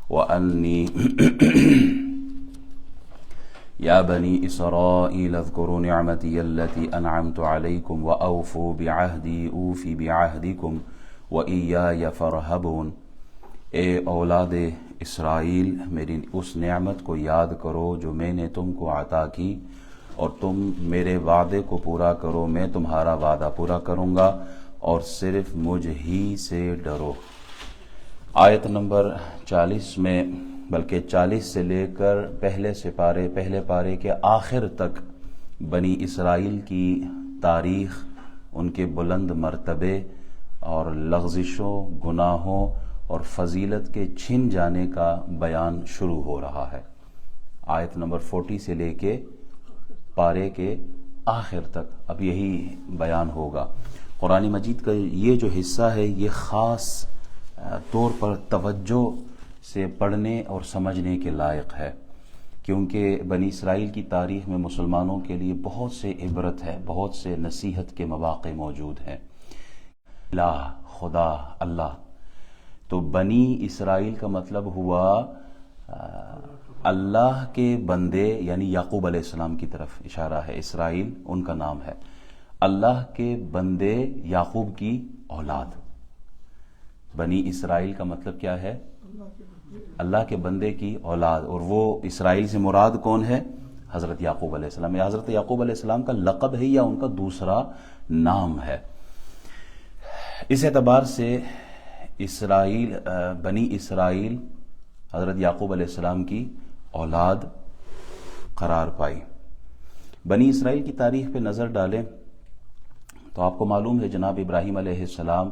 وأني يا بني إسرائيل اذكروا نعمتي التي أنعمت عليكم وأوفوا بعهدي أوفي بعهدكم وإياي فارهبون۔ اے اولاد اسرائیل، میری اس نعمت کو یاد کرو جو میں نے تم کو عطا کی، اور تم میرے وعدے کو پورا کرو، میں تمہارا وعدہ پورا کروں گا، اور صرف مجھ ہی سے ڈرو۔ آیت نمبر 40 میں، بلکہ 40 سے لے کر پہلے پارے کے آخر تک بنی اسرائیل کی تاریخ، ان کے بلند مرتبے اور لغزشوں، گناہوں اور فضیلت کے چھن جانے کا بیان شروع ہو رہا ہے۔ آیت نمبر 40 سے لے کے پارے کے آخر تک اب یہی بیان ہوگا۔ قرآن مجید کا یہ جو حصہ ہے یہ خاص طور پر توجہ سے پڑھنے اور سمجھنے کے لائق ہے، کیونکہ بنی اسرائیل کی تاریخ میں مسلمانوں کے لیے بہت سے عبرت ہے، بہت سے نصیحت کے مواقع موجود ہیں۔ الہ، خدا، اللہ، تو بنی اسرائیل کا مطلب ہوا اللہ کے بندے، یعنی یعقوب علیہ السلام کی طرف اشارہ ہے۔ اسرائیل ان کا نام ہے، اللہ کے بندے یعقوب کی اولاد۔ بنی اسرائیل کا مطلب کیا ہے؟ اللہ کے بندے کی اولاد، اور وہ اسرائیل سے مراد کون ہے؟ حضرت یعقوب علیہ السلام۔ یا حضرت یعقوب علیہ السلام کا لقب ہے یا ان کا دوسرا نام ہے؟ اس اعتبار سے بنی اسرائیل حضرت یعقوب علیہ السلام کی اولاد قرار پائی۔ بنی اسرائیل کی تاریخ پہ نظر ڈالیں تو آپ کو معلوم ہے جناب ابراہیم علیہ السلام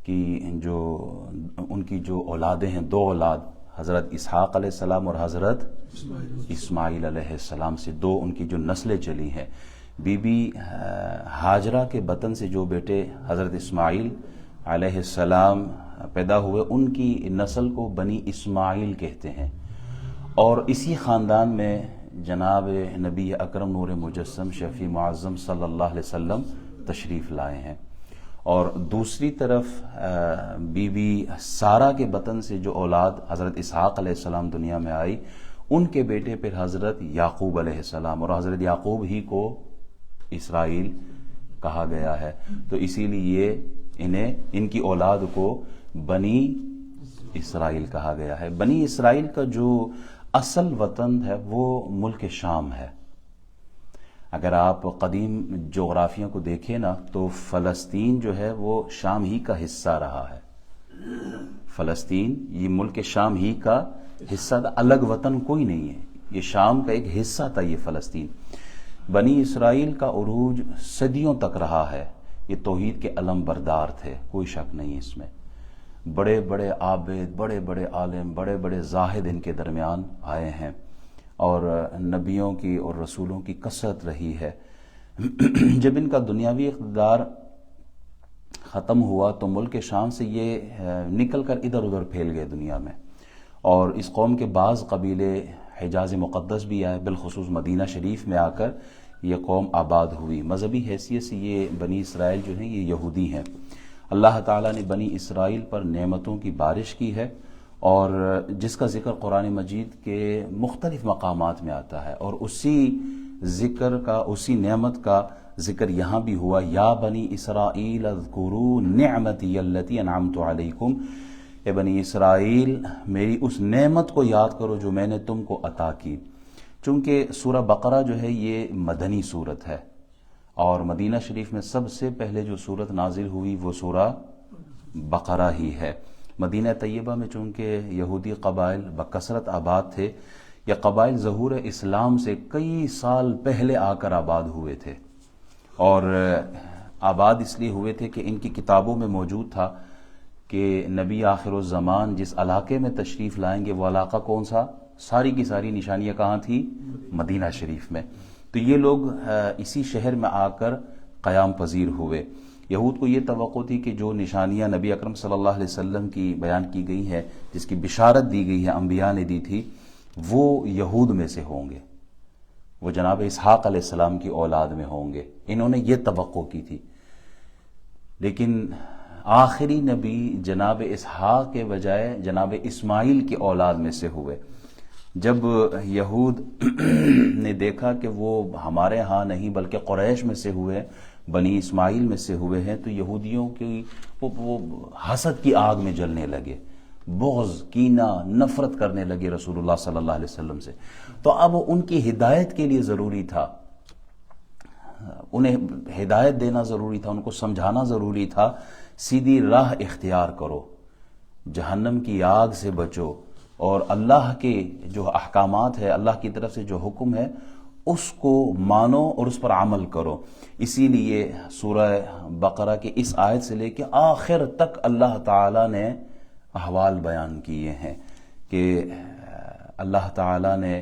کی ان کی جو اولادیں ہیں، دو اولاد، حضرت اسحاق علیہ السلام اور حضرت اسماعیل علیہ السلام سے دو ان کی جو نسلیں چلی ہیں۔ بی بی ہاجرہ کے بطن سے جو بیٹے حضرت اسماعیل علیہ السلام پیدا ہوئے، ان کی نسل کو بنی اسماعیل کہتے ہیں، اور اسی خاندان میں جناب نبی اکرم نور مجسم شفیع معظم صلی اللہ علیہ وسلم تشریف لائے ہیں۔ اور دوسری طرف بی بی سارہ کے بطن سے جو اولاد حضرت اسحاق علیہ السلام دنیا میں آئی، ان کے بیٹے پھر حضرت یعقوب علیہ السلام، اور حضرت یعقوب ہی کو اسرائیل کہا گیا ہے۔ تو اسی لیے ان کی اولاد کو بنی اسرائیل کہا گیا ہے۔ بنی اسرائیل کا جو اصل وطن ہے وہ ملک شام ہے۔ اگر آپ قدیم جغرافیہ کو دیکھیں نا تو فلسطین جو ہے وہ شام ہی کا حصہ رہا ہے۔ فلسطین یہ ملک شام ہی کا حصہ تھا، الگ وطن کوئی نہیں ہے، یہ شام کا ایک حصہ تھا یہ فلسطین۔ بنی اسرائیل کا عروج صدیوں تک رہا ہے، یہ توحید کے علم بردار تھے، کوئی شک نہیں اس میں۔ بڑے بڑے عابد، بڑے بڑے عالم، بڑے بڑے زاہد ان کے درمیان آئے ہیں، اور نبیوں کی اور رسولوں کی کثرت رہی ہے۔ جب ان کا دنیاوی اقتدار ختم ہوا تو ملک شام سے یہ نکل کر ادھر ادھر پھیل گئے دنیا میں، اور اس قوم کے بعض قبیلے حجاز مقدس بھی آئے، بالخصوص مدینہ شریف میں آ کر یہ قوم آباد ہوئی۔ مذہبی حیثیت سے یہ بنی اسرائیل جو ہیں یہ یہودی ہیں۔ اللہ تعالیٰ نے بنی اسرائیل پر نعمتوں کی بارش کی ہے، اور جس کا ذکر قرآن مجید کے مختلف مقامات میں آتا ہے، اور اسی ذکر کا، اسی نعمت کا ذکر یہاں بھی ہوا۔ یا بنی اسرائیل اذکروا نعمتی التی انعمت علیکم، اے بنی اسرائیل میری اس نعمت کو یاد کرو جو میں نے تم کو عطا کی۔ چونکہ سورہ بقرہ جو ہے یہ مدنی سورت ہے، اور مدینہ شریف میں سب سے پہلے جو سورت نازل ہوئی وہ سورہ بقرہ ہی ہے۔ مدینہ طیبہ میں چونکہ یہودی قبائل بکثرت آباد تھے، یہ قبائل ظہور اسلام سے کئی سال پہلے آ کر آباد ہوئے تھے، اور آباد اس لیے ہوئے تھے کہ ان کی کتابوں میں موجود تھا کہ نبی آخر الزمان جس علاقے میں تشریف لائیں گے وہ علاقہ کون سا؟ ساری کی ساری نشانیاں کہاں تھی؟ مدینہ شریف میں۔ تو یہ لوگ اسی شہر میں آ کر قیام پذیر ہوئے۔ یہود کو یہ توقع تھی کہ جو نشانیاں نبی اکرم صلی اللہ علیہ وسلم کی بیان کی گئی ہیں، جس کی بشارت دی گئی ہے، انبیاء نے دی تھی، وہ یہود میں سے ہوں گے، وہ جناب اسحاق علیہ السلام کی اولاد میں ہوں گے۔ انہوں نے یہ توقع کی تھی، لیکن آخری نبی جناب اسحاق کے بجائے جناب اسماعیل کی اولاد میں سے ہوئے. جب یہود نے دیکھا کہ وہ ہمارے ہاں نہیں بلکہ قریش میں سے ہوئے، بنی اسماعیل میں سے ہوئے ہیں، تو یہودیوں کی وہ حسد کی آگ میں جلنے لگے، بغض، کینہ، نفرت کرنے لگے رسول اللہ صلی اللہ علیہ وسلم سے. تو اب ان کی ہدایت کے لیے ضروری تھا، انہیں ہدایت دینا ضروری تھا، ان کو سمجھانا ضروری تھا. سیدھی راہ اختیار کرو، جہنم کی آگ سے بچو، اور اللہ کے جو احکامات ہے، اللہ کی طرف سے جو حکم ہے اس کو مانو اور اس پر عمل کرو. اسی لیے سورہ بقرہ کی اس آیت سے لے کے آخر تک اللہ تعالیٰ نے احوال بیان کیے ہیں کہ اللہ تعالیٰ نے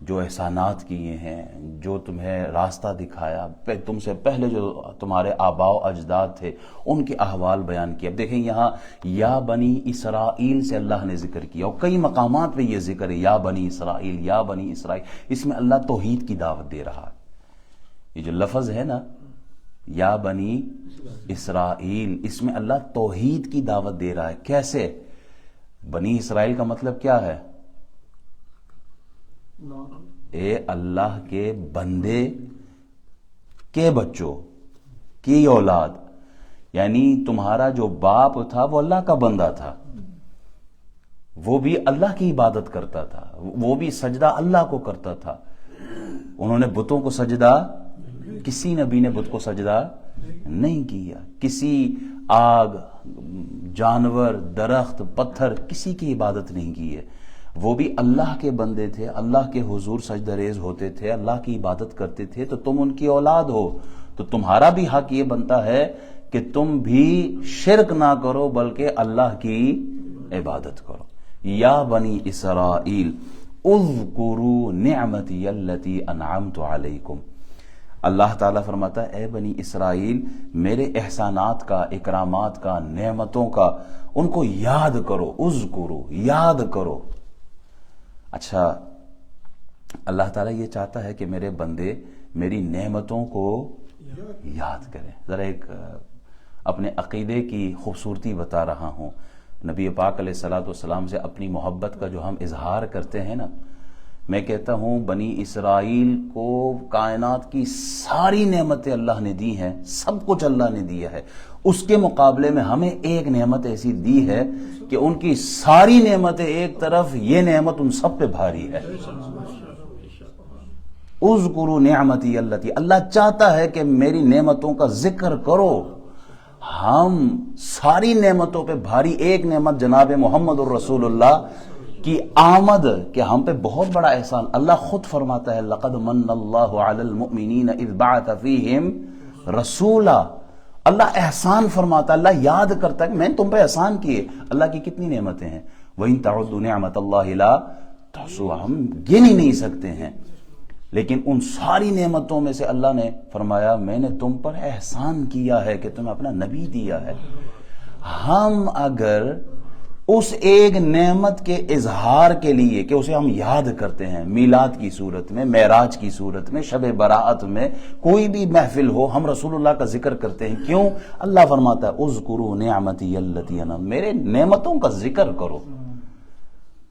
جو احسانات کیے ہیں، جو تمہیں راستہ دکھایا، تم سے پہلے جو تمہارے آباء و اجداد تھے ان کے احوال بیان کیا. اب دیکھیں یہاں یا بنی اسرائیل سے اللہ نے ذکر کیا، اور کئی مقامات پہ یہ ذکر ہے یا بنی اسرائیل، یا بنی اسرائیل. اس میں اللہ توحید کی دعوت دے رہا ہے. یہ جو لفظ ہے نا یا بنی اسرائیل، اس میں اللہ توحید کی دعوت دے رہا ہے. کیسے؟ بنی اسرائیل کا مطلب کیا ہے؟ اے اللہ کے بندے کے بچوں کی اولاد، یعنی تمہارا جو باپ تھا وہ اللہ کا بندہ تھا، وہ بھی اللہ کی عبادت کرتا تھا، وہ بھی سجدہ اللہ کو کرتا تھا. انہوں نے بتوں کو سجدہ، کسی نبی نے بت کو سجدہ نہیں کیا. کسی آگ، جانور، درخت، پتھر، کسی کی عبادت نہیں کی ہے. وہ بھی اللہ کے بندے تھے، اللہ کے حضور سجدہ ریز ہوتے تھے، اللہ کی عبادت کرتے تھے. تو تم ان کی اولاد ہو، تو تمہارا بھی حق یہ بنتا ہے کہ تم بھی شرک نہ کرو بلکہ اللہ کی عبادت کرو. یا بنی اسرائیل اذکروا نعمتی التی انعمت علیکم. اللہ تعالیٰ فرماتا ہے اے بنی اسرائیل، میرے احسانات کا، اکرامات کا، نعمتوں کا ان کو یاد کرو. اذکروا، یاد کرو. اچھا، اللہ تعالیٰ یہ چاہتا ہے کہ میرے بندے میری نعمتوں کو یاد کریں. ذرا ایک اپنے عقیدے کی خوبصورتی بتا رہا ہوں. نبی پاک علیہ الصلوۃ والسلام سے اپنی محبت کا جو ہم اظہار کرتے ہیں نا، میں کہتا ہوں بنی اسرائیل کو کائنات کی ساری نعمتیں اللہ نے دی ہیں، سب کچھ اللہ نے دیا ہے. اس کے مقابلے میں ہمیں ایک نعمت ایسی دی ہے کہ ان کی ساری نعمتیں ایک طرف، یہ نعمت ان سب پہ بھاری ہے. اذکروا نعمتی التی، اللہ چاہتا ہے کہ میری نعمتوں کا ذکر کرو. ہم ساری نعمتوں پہ بھاری ایک نعمت جناب محمد الرسول اللہ کی آمد، کہ ہم پہ بہت بڑا احسان. اللہ خود فرماتا ہے لقد من اللہ علی المؤمنین اذ بعث فیہم رسولا. اللہ احسان فرماتا، اللہ یاد کرتا ہے کہ میں نے تم پہ احسان کیے. اللہ کی کتنی نعمتیں ہیں. وَإِن تَعُدُّوا نِعْمَةَ اللَّهِ لَا تُحْصُوهَا، ہم گن ہی نہیں سکتے ہیں. لیکن ان ساری نعمتوں میں سے اللہ نے فرمایا میں نے تم پر احسان کیا ہے کہ تمہیں اپنا نبی دیا ہے. ہم اگر اس ایک نعمت کے اظہار کے لیے کہ اسے ہم یاد کرتے ہیں، میلاد کی صورت میں، معراج کی صورت میں، شب براءت میں، کوئی بھی محفل ہو، ہم رسول اللہ کا ذکر کرتے ہیں. کیوں؟ اللہ فرماتا ہے اذکروا نعمتی التی انعمت، میرے نعمتوں کا ذکر کرو.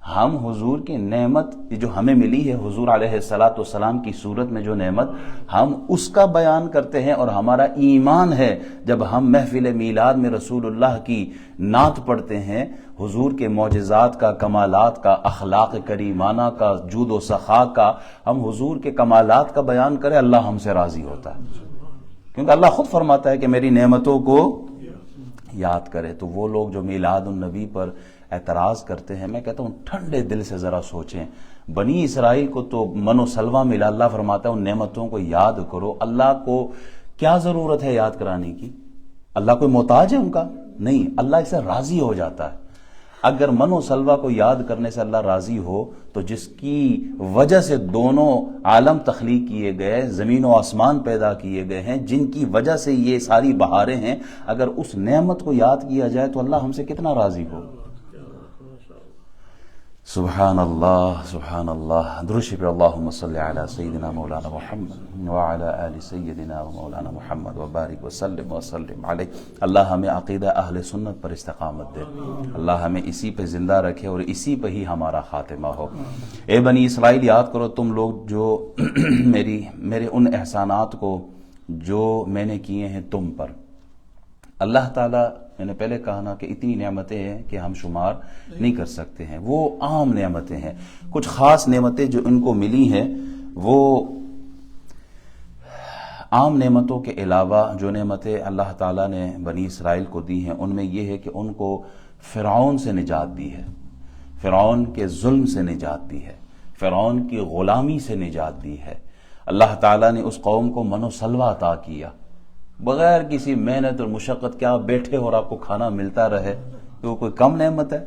ہم حضور کی نعمت جو ہمیں ملی ہے، حضور علیہ الصلاۃ والسلام کی صورت میں جو نعمت، ہم اس کا بیان کرتے ہیں. اور ہمارا ایمان ہے جب ہم محفل میلاد میں رسول اللہ کی نعت پڑھتے ہیں، حضور کے معجزات کا، کمالات کا، اخلاق کریمانہ کا، جود و سخا کا، ہم حضور کے کمالات کا بیان کریں، اللہ ہم سے راضی ہوتا ہے. کیونکہ اللہ خود فرماتا ہے کہ میری نعمتوں کو یاد کرے. تو وہ لوگ جو میلاد النبی پر اعتراض کرتے ہیں، میں کہتا ہوں ٹھنڈے دل سے ذرا سوچیں. بنی اسرائیل کو تو من و سلوہ ملا. اللہ فرماتا ہے ان نعمتوں کو یاد کرو. اللہ کو کیا ضرورت ہے یاد کرانے کی؟ اللہ کوئی محتاج ہے ان کا؟ نہیں. اللہ اس سے راضی ہو جاتا ہے. اگر من و سلوہ کو یاد کرنے سے اللہ راضی ہو تو جس کی وجہ سے دونوں عالم تخلیق کیے گئے، زمین و آسمان پیدا کیے گئے ہیں، جن کی وجہ سے یہ ساری بہاریں ہیں، اگر اس نعمت کو یاد کیا جائے تو اللہ ہم سے کتنا راضی ہو. سبحان اللہ درشی پر اللہم صلی علی سیدنا مولانا محمد وعلی آل سیدنا مولانا محمد وبارک وسلم علیہ۔ اللہ ہمیں عقیدہ اہل سنت پر استقامت دے، اللہ ہمیں اسی پہ زندہ رکھے اور اسی پہ ہی ہمارا خاتمہ ہو۔ اے بنی اسرائیل، یاد کرو تم لوگ جو میرے ان احسانات کو جو میں نے کیے ہیں تم پر۔ اللہ تعالیٰ، میں نے پہلے کہا نا کہ اتنی نعمتیں ہیں کہ ہم شمار نہیں کر سکتے ہیں، وہ عام نعمتیں ہیں۔ کچھ خاص نعمتیں جو ان کو ملی ہیں وہ عام نعمتوں کے علاوہ جو نعمتیں اللہ تعالیٰ نے بنی اسرائیل کو دی ہیں ان میں یہ ہے کہ ان کو فرعون سے نجات دی ہے، فرعون کے ظلم سے نجات دی ہے، فرعون کی غلامی سے نجات دی ہے۔ اللہ تعالیٰ نے اس قوم کو من و سلوہ عطا کیا، بغیر کسی محنت اور مشقت کے آپ بیٹھے اور آپ کو کھانا ملتا رہے، تو کوئی کم نعمت ہے؟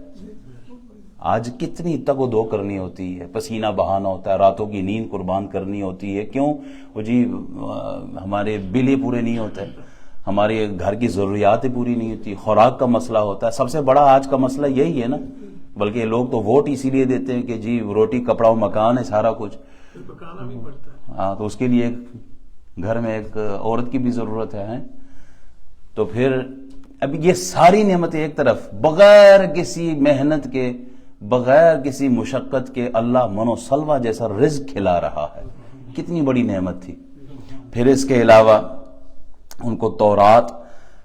آج کتنی تگ و دو کرنی ہوتی ہے، پسینہ بہانا ہوتا ہے، راتوں کی نیند قربان کرنی ہوتی ہے، کیوں؟ وہ جی ہمارے بل پورے نہیں ہوتے، ہمارے گھر کی ضروریاتیں پوری نہیں ہوتی، خوراک کا مسئلہ ہوتا ہے۔ سب سے بڑا آج کا مسئلہ یہی ہے نا، بلکہ لوگ تو ووٹ اسی لیے دیتے ہیں کہ جی روٹی کپڑا و مکان ہے، سارا کچھ پکانا بھی پڑتا ہے۔ ہاں، تو اس کے لیے گھر میں ایک عورت کی بھی ضرورت ہے۔ تو پھر اب یہ ساری نعمتیں ایک طرف، بغیر کسی محنت کے، بغیر کسی مشقت کے اللہ من و سلوہ جیسا رزق کھلا رہا ہے، کتنی بڑی نعمت تھی۔ پھر اس کے علاوہ ان کو تورات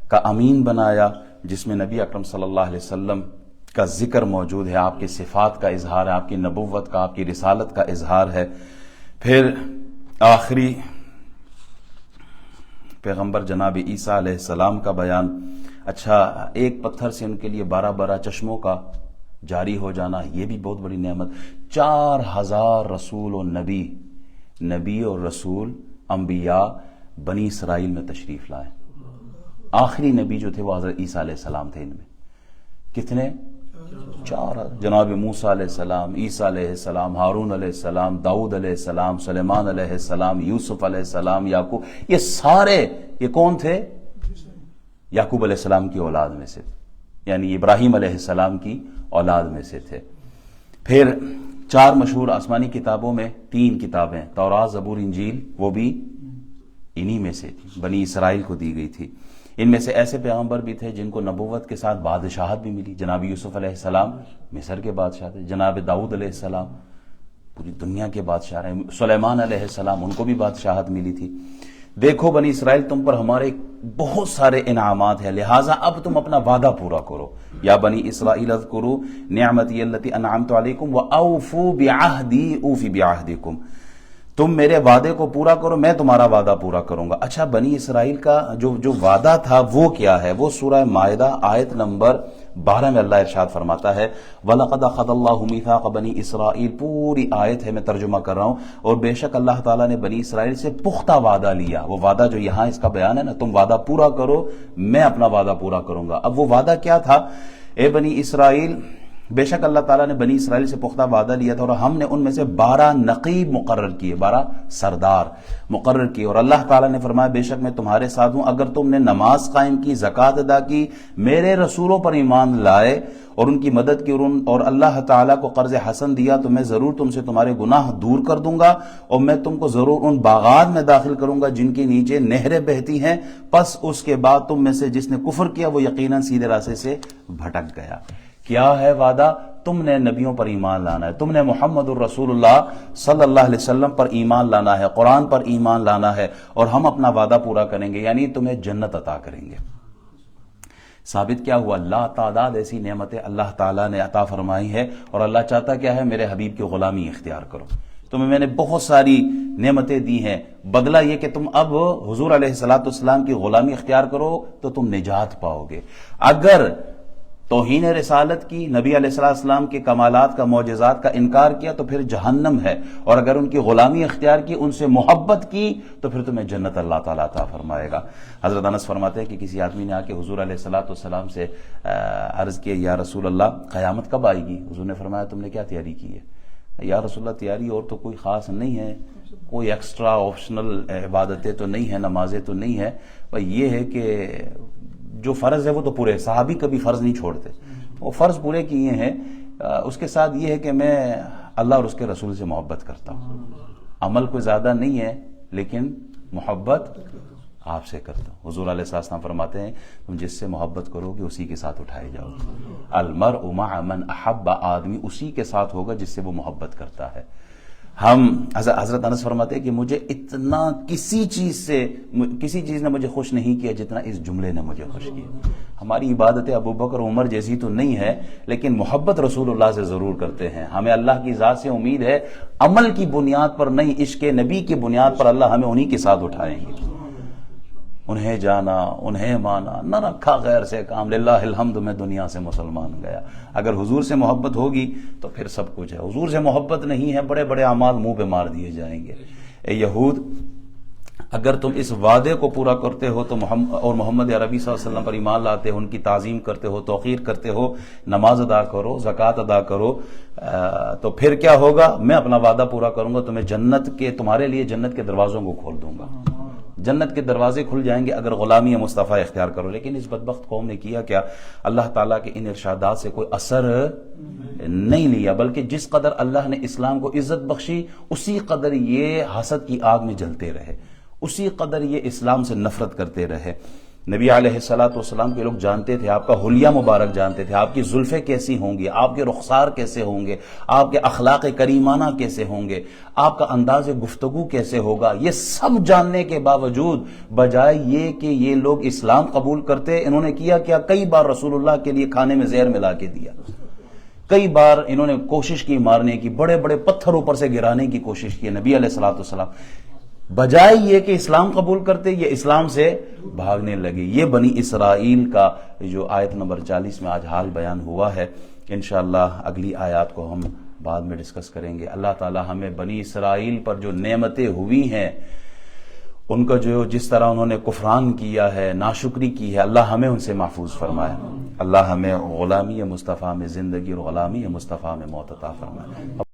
کا امین بنایا، جس میں نبی اکرم صلی اللہ علیہ وسلم کا ذکر موجود ہے، آپ کی صفات کا اظہار ہے، آپ کی نبوت کا، آپ کی رسالت کا اظہار ہے۔ پھر آخری پیغمبر جناب عیسیٰ علیہ السلام کا بیان۔ اچھا، ایک پتھر سے ان کے لیے 12 چشموں کا جاری ہو جانا، یہ بھی بہت بڑی نعمت۔ 4000 رسول و نبی اور رسول انبیاء بنی اسرائیل میں تشریف لائے۔ آخری نبی جو تھے وہ حضرت عیسیٰ علیہ السلام تھے۔ ان میں کتنے؟ 4، جناب موسیٰ علیہ السلام، عیسیٰ علیہ السلام، ہارون علیہ السلام، داؤد علیہ السلام، سلیمان علیہ السلام، یوسف علیہ السلام، یعقوب، یہ سارے یہ کون تھے؟ یعقوب علیہ السلام کی اولاد میں سے، یعنی ابراہیم علیہ السلام کی اولاد میں سے تھے۔ پھر 4 مشہور آسمانی کتابوں میں 3 کتابیں، تورات، زبور، انجیل، وہ بھی انہی میں سے تھی، بنی اسرائیل کو دی گئی تھی۔ ان میں سے ایسے پیغمبر بھی تھے جن کو نبوت کے ساتھ بادشاہت بھی ملی۔ جناب یوسف علیہ السلام مصر کے بادشاہ تھے، جناب داؤد علیہ السلام پوری دنیا کے بادشاہ رہے، سلیمان علیہ السلام ان کو بھی بادشاہت ملی تھی۔ دیکھو بنی اسرائیل، تم پر ہمارے بہت سارے انعامات ہیں، لہٰذا اب تم اپنا وعدہ پورا کرو۔ یا بنی اسرائیل اذکروا نعمتی التی انعمت علیکم واوفوا بعہدی اوفی بعہدکم، تم میرے وعدے کو پورا کرو، میں تمہارا وعدہ پورا کروں گا۔ اچھا، بنی اسرائیل کا جو وعدہ تھا وہ کیا ہے؟ وہ سورہ مائدہ آیت نمبر 12 میں اللہ ارشاد فرماتا ہے، وَلَقَدْ أَخَذَ اللَّهُ مِيثَاقَ بَنِي إِسْرَائِيلَ، پوری آیت ہے، میں ترجمہ کر رہا ہوں، اور بے شک اللہ تعالیٰ نے بنی اسرائیل سے پختہ وعدہ لیا۔ وہ وعدہ جو یہاں اس کا بیان ہے نا، تم وعدہ پورا کرو، میں اپنا وعدہ پورا کروں گا۔ اب وہ وعدہ کیا تھا؟ اے بنی اسرائیل، بے شک اللہ تعالیٰ نے بنی اسرائیل سے پختہ وعدہ لیا تھا، اور ہم نے ان میں سے 12 نقیب مقرر کیے، 12 سردار مقرر کیے، اور اللہ تعالیٰ نے فرمایا بے شک میں تمہارے ساتھ ہوں، اگر تم نے نماز قائم کی، زکوٰۃ ادا کی، میرے رسولوں پر ایمان لائے اور ان کی مدد کی، اور اللہ تعالیٰ کو قرض حسن دیا، تو میں ضرور تم سے تمہارے گناہ دور کر دوں گا، اور میں تم کو ضرور ان باغات میں داخل کروں گا جن کے نیچے نہریں بہتی ہیں۔ پس اس کے بعد تم میں سے جس نے کفر کیا وہ یقیناً سیدھے راستے سے بھٹک گیا۔ کیا ہے وعدہ؟ تم نے نبیوں پر ایمان لانا ہے، تم نے محمد الرسول اللہ صلی اللہ علیہ وسلم پر ایمان لانا ہے، قرآن پر ایمان لانا ہے، اور ہم اپنا وعدہ پورا کریں گے، یعنی تمہیں جنت عطا کریں گے۔ ثابت کیا ہوا؟ لا تعداد ایسی نعمتیں اللہ تعالیٰ نے عطا فرمائی ہے، اور اللہ چاہتا کیا ہے؟ میرے حبیب کی غلامی اختیار کرو۔ تمہیں میں نے بہت ساری نعمتیں دی ہیں، بدلہ یہ کہ تم اب حضور علیہ الصلوۃ والسلام کی غلامی اختیار کرو تو تم نجات پاؤ گے۔ اگر توہین رسالت کی، نبی علیہ السلام کے کمالات کا، معجزات کا انکار کیا تو پھر جہنم ہے، اور اگر ان کی غلامی اختیار کی، ان سے محبت کی، تو پھر تمہیں جنت اللہ تعالیٰ عطا فرمائے گا۔ حضرت انس فرماتے ہیں کہ کسی آدمی نے آ کے حضور علیہ السلام سے عرض کیا، یا رسول اللہ قیامت کب آئے گی؟ حضور نے فرمایا تم نے کیا تیاری کی ہے؟ یا رسول اللہ تیاری اور تو کوئی خاص نہیں ہے، کوئی ایکسٹرا آپشنل عبادتیں تو نہیں ہیں، نمازیں تو نہیں ہیں، پر یہ ہے کہ جو فرض ہے وہ تو پورے، صحابی کبھی فرض نہیں چھوڑتے، وہ فرض پورے کیے ہیں، اس کے ساتھ یہ ہے کہ میں اللہ اور اس کے رسول سے محبت کرتا ہوں، عمل کوئی زیادہ نہیں ہے لیکن محبت آپ سے کرتا ہوں۔ حضور علیہ السلام فرماتے ہیں تم جس سے محبت کرو گے اسی کے ساتھ اٹھائے جاؤ گے۔ المرء مع من احب، آدمی اسی کے ساتھ ہوگا جس سے وہ محبت کرتا ہے۔ ہم حضرت انس فرماتے ہیں کہ مجھے اتنا کسی چیز نے مجھے خوش نہیں کیا جتنا اس جملے نے مجھے خوش کیا۔ ہماری عبادتیں ابو بکر عمر جیسی تو نہیں ہے لیکن محبت رسول اللہ سے ضرور کرتے ہیں۔ ہمیں اللہ کی ذات سے امید ہے، عمل کی بنیاد پر نہیں، عشق نبی کی بنیاد پر اللہ ہمیں انہی کے ساتھ اٹھائیں گے۔ انہیں جانا، انہیں مانا، نہ رکھا غیر سے کام، للہ الحمد میں دنیا سے مسلمان گیا۔ اگر حضور سے محبت ہوگی تو پھر سب کچھ ہے، حضور سے محبت نہیں ہے بڑے بڑے اعمال منہ پہ مار دیے جائیں گے۔ اے یہود، اگر تم اس وعدے کو پورا کرتے ہو تو محمد عربی صلی اللہ علیہ وسلم پر ایمان لاتے ہو، ان کی تعظیم کرتے ہو، توقیر کرتے ہو، نماز ادا کرو، زکوٰۃ ادا کرو، تو پھر کیا ہوگا؟ میں اپنا وعدہ پورا کروں گا، تمہارے لیے جنت کے دروازوں کو کھول دوں گا، جنت کے دروازے کھل جائیں گے اگر غلامی مصطفیٰ اختیار کرو۔ لیکن اس بدبخت قوم نے کیا کیا؟ اللہ تعالیٰ کے ان ارشادات سے کوئی اثر نہیں لیا، بلکہ جس قدر اللہ نے اسلام کو عزت بخشی اسی قدر یہ حسد کی آگ میں جلتے رہے، اسی قدر یہ اسلام سے نفرت کرتے رہے۔ نبی علیہ السلام کے لوگ جانتے تھے، آپ کا حلیہ مبارک جانتے تھے، آپ کی زلفیں کیسی ہوں گی، آپ کے رخسار کیسے ہوں گے، آپ کے اخلاق کریمانہ کیسے ہوں گے، آپ کا انداز گفتگو کیسے ہوگا، یہ سب جاننے کے باوجود بجائے یہ کہ یہ لوگ اسلام قبول کرتے، انہوں نے کیا کئی بار رسول اللہ کے لیے کھانے میں زہر ملا کے دیا، کئی بار انہوں نے کوشش کی مارنے کی، بڑے بڑے پتھر اوپر سے گرانے کی کوشش کی نبی علیہ السلام، بجائے یہ کہ اسلام قبول کرتے یہ اسلام سے بھاگنے لگے۔ یہ بنی اسرائیل کا جو آیت نمبر 40 میں آج حال بیان ہوا ہے، انشاءاللہ اگلی آیات کو ہم بعد میں ڈسکس کریں گے۔ اللہ تعالی ہمیں بنی اسرائیل پر جو نعمتیں ہوئی ہیں، ان کا جس طرح انہوں نے کفران کیا ہے، ناشکری کی ہے، اللہ ہمیں ان سے محفوظ فرمائے۔ اللہ ہمیں غلامی مصطفیٰ میں زندگی اور غلامی مصطفیٰ میں موت عطا فرمائے۔